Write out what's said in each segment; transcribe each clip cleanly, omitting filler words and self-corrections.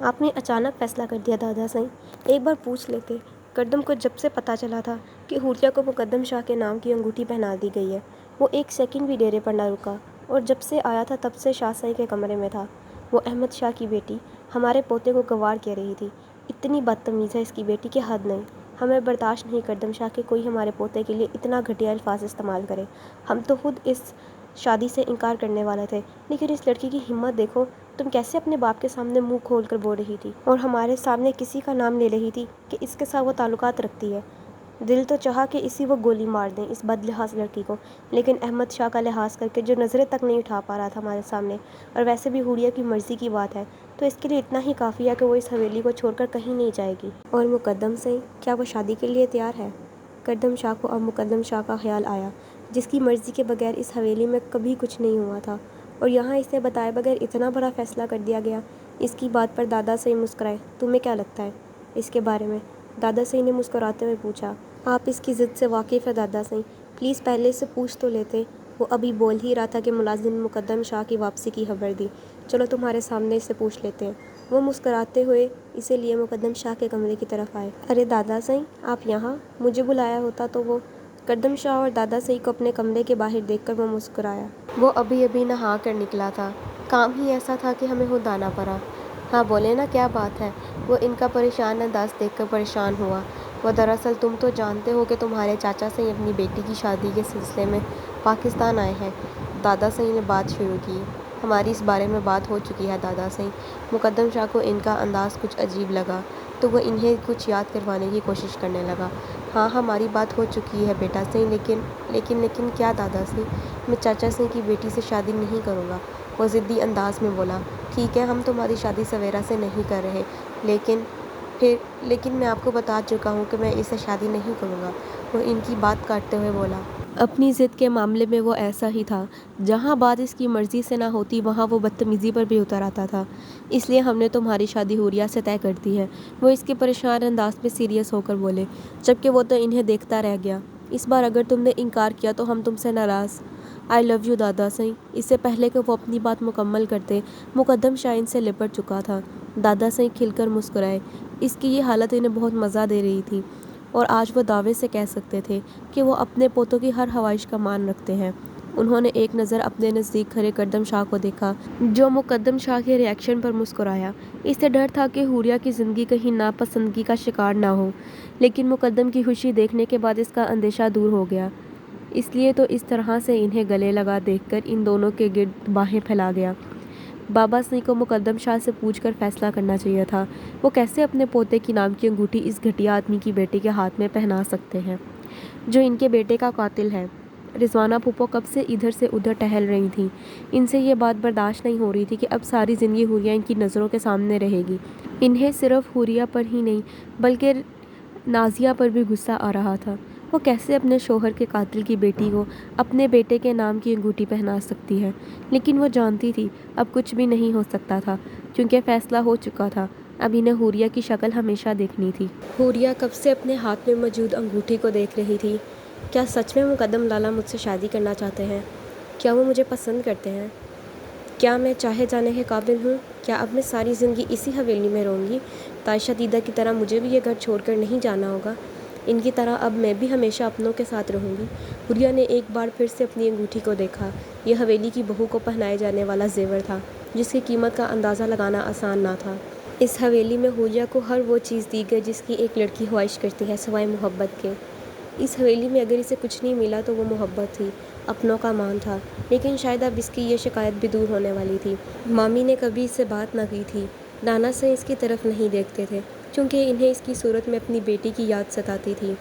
آپ نے اچانک فیصلہ کر دیا دادا سائیں، ایک بار پوچھ لیتے۔ کردم کو جب سے پتہ چلا تھا کہ حوریہ کو مقدم شاہ کے نام کی انگوٹھی پہنا دی گئی ہے، وہ ایک سیکنڈ بھی ڈیرے پر نہ رکا، اور جب سے آیا تھا تب سے شاہ سائیں کے کمرے میں تھا۔ وہ احمد شاہ کی بیٹی ہمارے پوتے کو گوار کہہ رہی تھی۔ اتنی بدتمیز ہے اس کی بیٹی کہ حد نہیں۔ ہمیں برداشت نہیں کردم شاہ کہ کوئی ہمارے پوتے کے لیے اتنا گھٹیا الفاظ استعمال کرے۔ ہم تو خود اس شادی سے انکار کرنے والے تھے، لیکن اس لڑکی کی ہمت دیکھو، تم کیسے اپنے باپ کے سامنے منہ کھول کر بول رہی تھی، اور ہمارے سامنے کسی کا نام لے رہی تھی کہ اس کے ساتھ وہ تعلقات رکھتی ہے۔ دل تو چاہا کہ اسی وہ گولی مار دیں اس بد لحاظ لڑکی کو، لیکن احمد شاہ کا لحاظ کر کے جو نظریں تک نہیں اٹھا پا رہا تھا ہمارے سامنے، اور ویسے بھی حوریہ کی مرضی کی بات ہے تو اس کے لیے اتنا ہی کافی ہے کہ وہ اس حویلی کو چھوڑ کر کہیں نہیں جائے گی۔ اور مقدم سے کیا وہ شادی کے لیے تیار ہے؟ کردم شاہ کو اب مقدم شاہ کا خیال آیا، جس کی مرضی کے بغیر اس حویلی میں کبھی کچھ نہیں ہوا تھا، اور یہاں اسے بتائے بغیر اتنا بڑا فیصلہ کر دیا گیا۔ اس کی بات پر دادا سئی مسکرائے۔ تمہیں کیا لگتا ہے اس کے بارے میں؟ دادا سئی نے مسکراتے ہوئے پوچھا۔ آپ اس کی ضد سے واقف ہیں دادا سئی، پلیز پہلے سے پوچھ تو لیتے۔ وہ ابھی بول ہی رہا تھا کہ ملازم نے مقدم شاہ کی واپسی کی خبر دی، چلو تمہارے سامنے اسے پوچھ لیتے ہیں۔ وہ مسکراتے ہوئے اسے لیے مقدم شاہ کے کمرے کی طرف آئے۔ ارے دادا سئی، آپ یہاں؟ مجھے بلایا ہوتا تو وہ… کردم شاہ اور دادا سئی کو اپنے کمرے کے باہر دیکھ کر وہ مسکرایا۔ وہ ابھی ابھی نہا کر نکلا تھا، کام ہی ایسا تھا کہ ہمیں خود آنا پڑا۔ ہاں بولے نا، کیا بات ہے؟ وہ ان کا پریشان انداز دیکھ کر پریشان ہوا۔ وہ دراصل تم تو جانتے ہو کہ تمہارے چاچا سئی اپنی بیٹی کی شادی کے سلسلے میں پاکستان آئے ہیں۔ دادا سئی نے بات شروع کی۔ ہماری اس بارے میں بات ہو چکی ہے دادا سئی۔ مقدم شاہ کو ان کا انداز کچھ عجیب لگا تو وہ انہیں کچھ یاد کروانے کی کوشش کرنے لگا۔ ہاں ہماری بات ہو چکی ہے بیٹا سئی، لیکن کیا دادا سئی؟ میں چاچا سئی کی بیٹی سے شادی نہیں کروں گا، وہ ضدی انداز میں بولا۔ ٹھیک ہے، ہم تمہاری شادی سویرا سے نہیں کر رہے، لیکن میں آپ کو بتا چکا ہوں کہ میں اسے شادی نہیں کروں گا، وہ ان کی بات کاٹتے ہوئے بولا۔ اپنی ضد کے معاملے میں وہ ایسا ہی تھا، جہاں بات اس کی مرضی سے نہ ہوتی وہاں وہ بدتمیزی پر بھی اتر آتا تھا۔ اس لیے ہم نے تمہاری شادی حوریہ سے طے کر دی ہے، وہ اس کے پریشان انداز میں سیریس ہو کر بولے، جبکہ وہ تو انہیں دیکھتا رہ گیا۔ اس بار اگر تم نے انکار کیا تو ہم تم سے ناراض۔ آئی لو یو دادا سئی۔ اس سے پہلے کہ وہ اپنی بات مکمل کرتے، مقدم شاہ ان سے لپٹ چکا تھا۔ دادا سئی کھل کر مسکرائے۔ اس کی یہ حالت انہیں بہت مزہ دے رہی تھی، اور آج وہ دعوے سے کہہ سکتے تھے کہ وہ اپنے پوتوں کی ہر خواہش کا مان رکھتے ہیں۔ انہوں نے ایک نظر اپنے نزدیک کھڑے کردم شاہ کو دیکھا، جو مقدم شاہ کے ری ایکشن پر مسکرایا۔ اسے ڈر تھا کہ حوریہ کی زندگی کہیں ناپسندگی کا شکار نہ ہو، لیکن مقدم کی خوشی دیکھنے کے بعد اس کا اندیشہ دور ہو گیا۔ اس لیے تو اس طرح سے انہیں گلے لگا دیکھ کر ان دونوں کے گرد باہیں پھیلا گیا۔ بابا سئی کو مقدم شاہ سے پوچھ کر فیصلہ کرنا چاہیے تھا، وہ کیسے اپنے پوتے کی نام کی انگوٹھی اس گھٹیا آدمی کی بیٹی کے ہاتھ میں پہنا سکتے ہیں، جو ان کے بیٹے کا قاتل ہے۔ رضوانہ پھوپھو کب سے ادھر سے ادھر ٹہل رہی تھیں۔ ان سے یہ بات برداشت نہیں ہو رہی تھی کہ اب ساری زندگی حوریہ ان کی نظروں کے سامنے رہے گی۔ انہیں صرف حوریہ پر ہی نہیں بلکہ نازیہ پر بھی غصہ آ رہا تھا۔ وہ کیسے اپنے شوہر کے قاتل کی بیٹی کو اپنے بیٹے کے نام کی انگوٹھی پہنا سکتی ہے، لیکن وہ جانتی تھی اب کچھ بھی نہیں ہو سکتا تھا، کیونکہ فیصلہ ہو چکا تھا۔ اب انہیں حوریہ کی شکل ہمیشہ دیکھنی تھی۔ حوریہ کب سے اپنے ہاتھ میں موجود انگوٹھی کو دیکھ رہی تھی۔ کیا سچ میں مقدم لالا مجھ سے شادی کرنا چاہتے ہیں؟ کیا وہ مجھے پسند کرتے ہیں؟ کیا میں چاہے جانے کے قابل ہوں؟ کیا اب میں ساری زندگی اسی حویلی میں رہوں گی؟ تائشہ دیدہ کی طرح مجھے بھی یہ گھر چھوڑ کر نہیں جانا ہوگا؟ ان کی طرح اب میں بھی ہمیشہ اپنوں کے ساتھ رہوں گی؟ حوریہ نے ایک بار پھر سے اپنی انگوٹھی کو دیکھا۔ یہ حویلی کی بہو کو پہنائے جانے والا زیور تھا، جس کی قیمت کا اندازہ لگانا آسان نہ تھا۔ اس حویلی میں حوریہ کو ہر وہ چیز دی گئی جس کی ایک لڑکی خواہش کرتی ہے، سوائے محبت کے۔ اس حویلی میں اگر اسے کچھ نہیں ملا تو وہ محبت تھی، اپنوں کا مان تھا، لیکن شاید اب اس کی یہ شکایت بھی دور ہونے والی تھی۔ مامی نے کبھی اس سے بات نہ کی تھی۔ نانا سے اس کی طرف نہیں دیکھتے تھے، کیونکہ انہیں اس کی صورت میں اپنی بیٹی کی یاد ستاتی تھی۔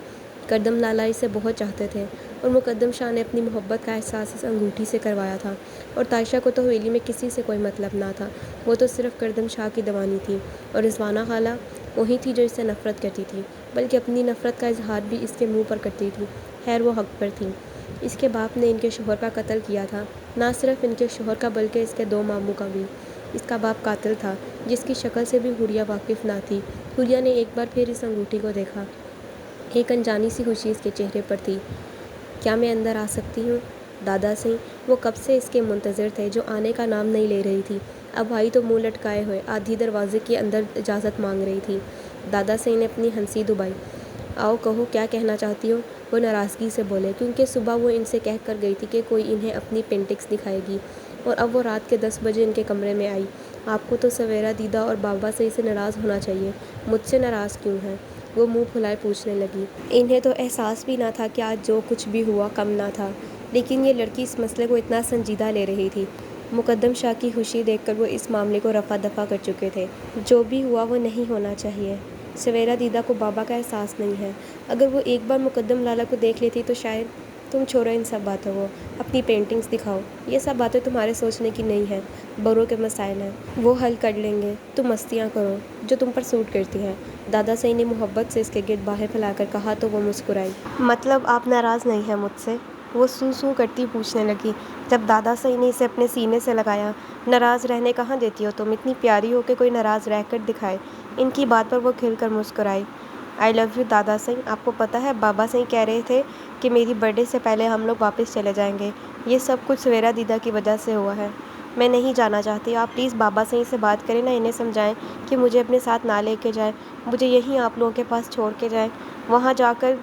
کردم لالا اسے بہت چاہتے تھے، اور مقدم شاہ نے اپنی محبت کا احساس اس انگوٹھی سے کروایا تھا، اور تائشہ کو تو حویلی میں کسی سے کوئی مطلب نہ تھا، وہ تو صرف کردم شاہ کی دیوانی تھی۔ اور رضوانہ خالہ وہی تھی جو اس سے نفرت کرتی تھی، بلکہ اپنی نفرت کا اظہار بھی اس کے منہ پر کرتی تھی۔ خیر وہ حق پر تھی۔ اس کے باپ نے ان کے شوہر کا قتل کیا تھا، نہ صرف ان کے شوہر کا بلکہ اس کے دو ماموں کا بھی۔ اس کا باپ قاتل تھا، جس کی شکل سے بھی حوریہ واقف نہ تھی۔ حوریہ نے ایک بار پھر اس انگوٹھی کو دیکھا۔ ایک انجانی سی خوشی اس کے چہرے پر تھی۔ کیا میں اندر آ سکتی ہوں؟ دادا سئی وہ کب سے اس کے منتظر تھے، جو آنے کا نام نہیں لے رہی تھی۔ اب بھائی تو منہ لٹکائے ہوئے آدھی دروازے کے اندر اجازت مانگ رہی تھی۔ دادا صاحب نے اپنی ہنسی دبائی۔ آؤ کہو کیا کہنا چاہتی ہو، وہ ناراضگی سے بولے، کیونکہ صبح وہ ان سے کہہ کر گئی تھی کہ کوئی انہیں اپنی پینٹنگز دکھائے گی، اور اب وہ رات کے 10 بجے ان کے کمرے میں آئی۔ آپ کو تو سویرا دیدا اور بابا صاحب سے ناراض ہونا چاہیے، مجھ سے ناراض کیوں ہیں؟ وہ منہ پھلائے پوچھنے لگی۔ انہیں تو احساس بھی نہ تھا کہ آج جو کچھ بھی ہوا کم نہ تھا، لیکن یہ لڑکی اس مسئلے کو اتنا سنجیدہ لے رہی تھی۔ مقدم شاہ کی خوشی دیکھ کر وہ اس معاملے کو رفع دفع کر چکے تھے۔ جو بھی ہوا وہ نہیں ہونا چاہیے۔ سویرا دیدا کو بابا کا احساس نہیں ہے۔ اگر وہ ایک بار مقدم لالا کو دیکھ لیتی تو شاید… تم چھوڑو ان سب باتوں کو، اپنی پینٹنگز دکھاؤ۔ یہ سب باتیں تمہارے سوچنے کی نہیں ہیں، بڑوں کے مسائل ہیں، وہ حل کر لیں گے۔ تم مستیاں کرو جو تم پر سوٹ کرتی ہیں۔ دادا صاحب نے محبت سے اس کے گرد باہیں پھیلا کر کہا تو وہ مسکرائی۔ مطلب آپ ناراض نہیں ہیں مجھ سے؟ وہ سوں سوں کرتی پوچھنے لگی۔ جب دادا صاحب نے اسے اپنے سینے سے لگایا۔ ناراض رہنے کہاں دیتی ہو تم، اتنی پیاری ہو کہ کوئی ناراض رہ کر دکھائے۔ ان کی بات پر وہ کھل کر مسکرائی۔ آئی لو یو دادا صاحب، آپ کو پتہ ہے بابا صاحب کہہ رہے تھے کہ میری برتھ ڈے سے پہلے ہم لوگ واپس چلے جائیں گے۔ یہ سب کچھ سویرا دیدا کی وجہ سے ہوا ہے۔ میں نہیں جانا چاہتی، آپ پلیز بابا صاحب سے بات کریں نا، انہیں سمجھائیں کہ مجھے اپنے ساتھ نہ لے کے جائیں، مجھے یہیں آپ لوگوں کے پاس چھوڑ کے جائیں۔ وہاں جا کر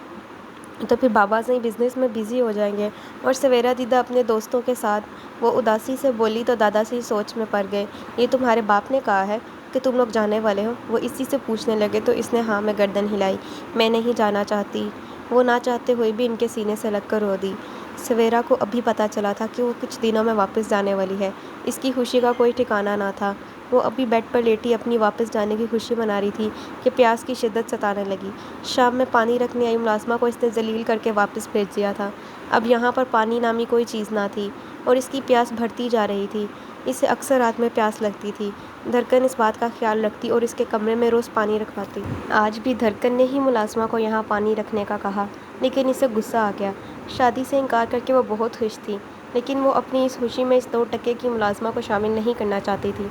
تو پھر بابا صاحب بزنس میں بزی ہو جائیں گے اور سویرا دیدا اپنے دوستوں کے ساتھ۔ وہ اداسی سے بولی تو دادا صاحب سوچ میں پڑ گئے۔ یہ تمہارے باپ نے کہا ہے کہ تم لوگ جانے والے ہو؟ وہ اسی سے پوچھنے لگے تو اس نے ہاں میں گردن ہلائی۔ میں نہیں جانا چاہتی۔ وہ نہ چاہتے ہوئے بھی ان کے سینے سے لگ کر رو دی۔ سویرا کو ابھی پتہ چلا تھا کہ وہ کچھ دنوں میں واپس جانے والی ہے۔ اس کی خوشی کا کوئی ٹھکانہ نہ تھا۔ وہ ابھی بیڈ پر لیٹی اپنی واپس جانے کی خوشی منا رہی تھی کہ پیاس کی شدت ستانے لگی۔ شام میں پانی رکھنے آئی ملازمہ کو اس نے ذلیل کر کے واپس بھیج دیا تھا۔ اب یہاں پر پانی نامی کوئی چیز نہ تھی اور اس کی پیاس بڑھتی جا رہی تھی۔ اسے اکثر رات میں پیاس لگتی تھی۔ دھڑکن اس بات کا خیال رکھتی اور اس کے کمرے میں روز پانی رکھواتی۔ آج بھی دھڑکن نے ہی ملازمہ کو یہاں پانی رکھنے کا کہا، لیکن اسے غصہ آ گیا۔ شادی سے انکار کر کے وہ بہت خوش تھی، لیکن وہ اپنی اس خوشی میں اس 2% کی ملازمہ کو شامل نہیں کرنا چاہتی تھی۔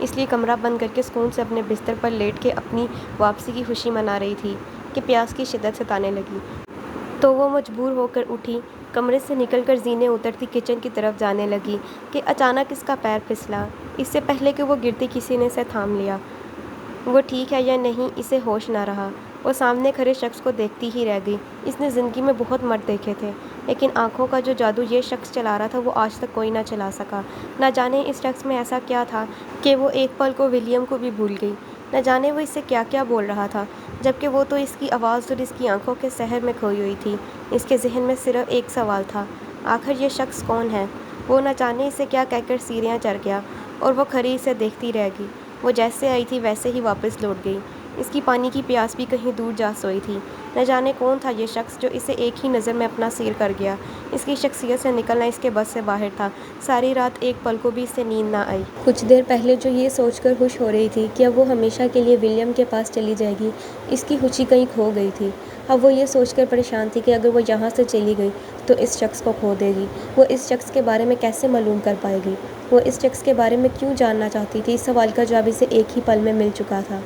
اس لیے کمرہ بند کر کے سکون سے اپنے بستر پر لیٹ کے اپنی واپسی کی خوشی منا رہی تھی کہ پیاس کی شدت ستانے لگی۔ تو وہ مجبور ہو کر اٹھی، کمرے سے نکل کر زینے اترتی کچن کی طرف جانے لگی کہ اچانک اس کا پیر پھسلا۔ اس سے پہلے کہ وہ گرتی کسی نے اسے تھام لیا۔ وہ ٹھیک ہے یا نہیں اسے ہوش نہ رہا۔ وہ سامنے کھڑے شخص کو دیکھتی ہی رہ گئی۔ اس نے زندگی میں بہت مرد دیکھے تھے، لیکن آنکھوں کا جو جادو یہ شخص چلا رہا تھا وہ آج تک کوئی نہ چلا سکا۔ نہ جانے اس شخص میں ایسا کیا تھا کہ وہ ایک پل کو ولیم کو بھی بھول گئی۔ نہ جانے وہ اس سے کیا کیا بول رہا تھا، جبکہ وہ تو اس کی آواز اور اس کی آنکھوں کے سحر میں کھوئی ہوئی تھی۔ اس کے ذہن میں صرف ایک سوال تھا، آخر یہ شخص کون ہے؟ وہ نہ جانے اسے کیا کہہ کر سیڑھیاں چڑھ گیا اور وہ کھڑی اسے دیکھتی رہ گئی۔ وہ جیسے آئی تھی ویسے ہی واپس لوٹ گئی۔ اس کی پانی کی پیاس بھی کہیں دور جا سوئی تھی۔ نہ جانے کون تھا یہ شخص جو اسے ایک ہی نظر میں اپنا سیر کر گیا۔ اس کی شخصیت سے نکلنا اس کے بس سے باہر تھا۔ ساری رات ایک پل کو بھی اسے نیند نہ آئی۔ کچھ دیر پہلے جو یہ سوچ کر خوش ہو رہی تھی کہ اب وہ ہمیشہ کے لیے ولیم کے پاس چلی جائے گی، اس کی خوشی کہیں کھو گئی تھی۔ اب وہ یہ سوچ کر پریشان تھی کہ اگر وہ یہاں سے چلی گئی تو اس شخص کو کھو دے گی۔ وہ اس شخص کے بارے میں کیسے معلوم کر پائے گی؟ وہ اس شخص کے بارے میں کیوں جاننا چاہتی تھی؟ اس سوال کا جواب اسے ایک ہی پل میں مل چکا تھا۔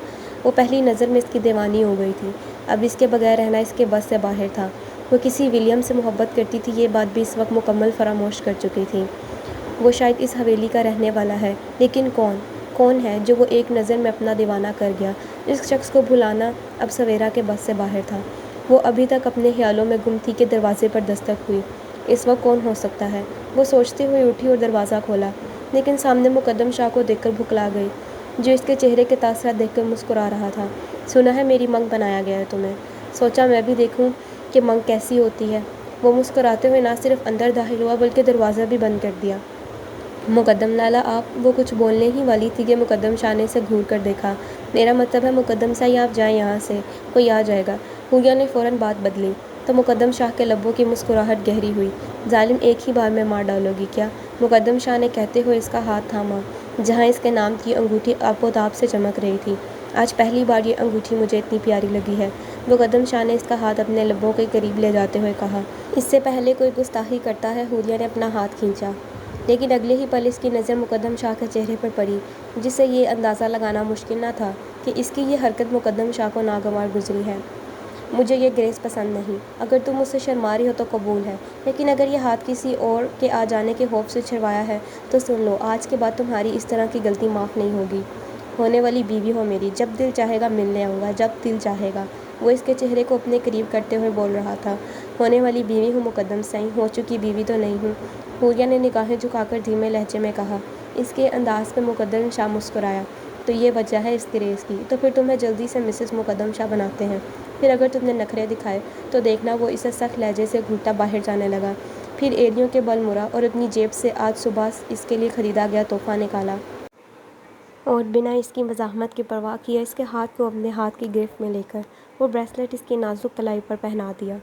وہ پہلی نظر میں اس کی دیوانی ہو گئی تھی۔ اب اس کے بغیر رہنا اس کے بس سے باہر تھا۔ وہ کسی ولیم سے محبت کرتی تھی، یہ بات بھی اس وقت مکمل فراموش کر چکی تھی۔ وہ شاید اس حویلی کا رہنے والا ہے، لیکن کون ہے جو وہ ایک نظر میں اپنا دیوانہ کر گیا؟ اس شخص کو بھلانا اب سویرا کے بس سے باہر تھا۔ وہ ابھی تک اپنے خیالوں میں گم تھی کہ دروازے پر دستک ہوئی۔ اس وقت کون ہو سکتا ہے؟ وہ سوچتے ہوئے اٹھی اور دروازہ کھولا، لیکن سامنے مقدم شاہ کو دیکھ کر بھکلا گئی، جو اس کے چہرے کے تاثرات دیکھ کر مسکرا رہا تھا۔ سنا ہے میری منگ بنایا گیا ہے تمہیں، سوچا میں بھی دیکھوں کہ منگ کیسی ہوتی ہے۔ وہ مسکراتے ہوئے نہ صرف اندر داخل ہوا بلکہ دروازہ بھی بند کر دیا۔ مقدم لالا آپ، وہ کچھ بولنے ہی والی تھی کہ مقدم شاہ نے اسے گھور کر دیکھا۔ میرا مطلب ہے مقدم صاحب آپ جائیں یہاں سے، کوئی آ جائے گا۔ حوریہ نے فوراً بات بدلی تو مقدم شاہ کے لبوں کی مسکراہٹ گہری ہوئی۔ ظالم ایک ہی بار میں مار ڈالو گی کیا؟ مقدم شاہ نے کہتے ہوئے اس کا ہاتھ تھاما، جہاں اس کے نام کی انگوٹھی آب و تاب سے چمک رہی تھی۔ آج پہلی بار یہ انگوٹھی مجھے اتنی پیاری لگی ہے۔ مقدم شاہ نے اس کا ہاتھ اپنے لبوں کے قریب لے جاتے ہوئے کہا۔ اس سے پہلے کوئی گستاخی کرتا ہے، حوریہ نے اپنا ہاتھ کھینچا، لیکن اگلے ہی پل اس کی نظر مقدم شاہ کے چہرے پر پڑی، جس سے یہ اندازہ لگانا مشکل نہ تھا کہ اس کی یہ حرکت مقدم شاہ کو ناگوار گزری ہے۔ مجھے یہ گریس پسند نہیں۔ اگر تم مجھ سے شرما رہی ہو تو قبول ہے، لیکن اگر یہ ہاتھ کسی اور کے آ جانے کے خوف سے چھڑوایا ہے تو سن لو، آج کے بعد تمہاری اس طرح کی غلطی معاف نہیں ہوگی۔ ہونے والی بیوی ہو میری، جب دل چاہے گا ملنے آؤں گا، جب دل چاہے گا۔ وہ اس کے چہرے کو اپنے قریب کرتے ہوئے بول رہا تھا۔ ہونے والی بیوی ہوں مقدم سائیں، ہو چکی بیوی تو نہیں ہوں۔ حوریہ نے نگاہیں جھکا کر دھیمے لہجے میں کہا۔ اس کے انداز پہ مقدم شاہ مسکرایا۔ تو یہ وجہ ہے اس گریز کی؟ تو پھر تمہیں جلدی سے مسز مقدم شاہ بناتے ہیں۔ پھر اگر تم نے نخرے دکھائے تو دیکھنا وہ اسے سخت لہجے سے گھونٹتا باہر جانے لگا، پھر ایڑیوں کے بل مڑا اور اپنی جیب سے آج صبح اس کے لیے خریدا گیا تحفہ نکالا۔ اور بنا اس کی مزاحمت کی پرواہ کیے اس کے ہاتھ کو اپنے ہاتھ کی گرفت میں لے کر وہ بریسلٹ اس کی نازک کلائی پر پہنا دیا۔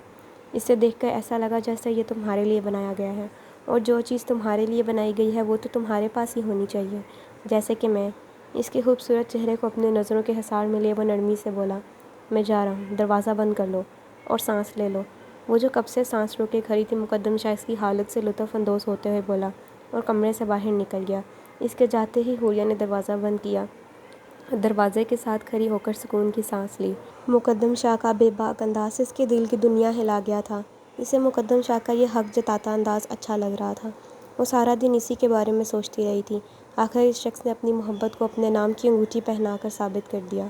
اسے دیکھ کر ایسا لگا جیسے یہ تمہارے لیے بنایا گیا ہے، اور جو چیز تمہارے لیے بنائی گئی ہے وہ تو تمہارے پاس ہی ہونی چاہیے، جیسے کہ میں۔ اس کے خوبصورت چہرے کو اپنے نظروں کے حصار میں لیے وہ نرمی سے بولا۔ میں جا رہا ہوں، دروازہ بند کر لو اور سانس لے لو۔ وہ جو کب سے سانس روکے کھڑی تھی مقدم شاہ اس کی حالت سے لطف اندوز ہوتے ہوئے بولا، اور کمرے سے باہر نکل گیا۔ اس کے جاتے ہی حوریہ نے دروازہ بند کیا، دروازے کے ساتھ کھڑی ہو کر سکون کی سانس لی۔ مقدم شاہ کا بے باک انداز اس کے دل کی دنیا ہلا گیا تھا۔ اسے مقدم شاہ کا یہ حق جتاتا انداز اچھا لگ رہا تھا۔ وہ سارا دن اسی کے بارے میں سوچتی رہی تھی۔ آخر اس شخص نے اپنی محبت کو اپنے نام کی انگوٹھی پہنا کر ثابت کر دیا۔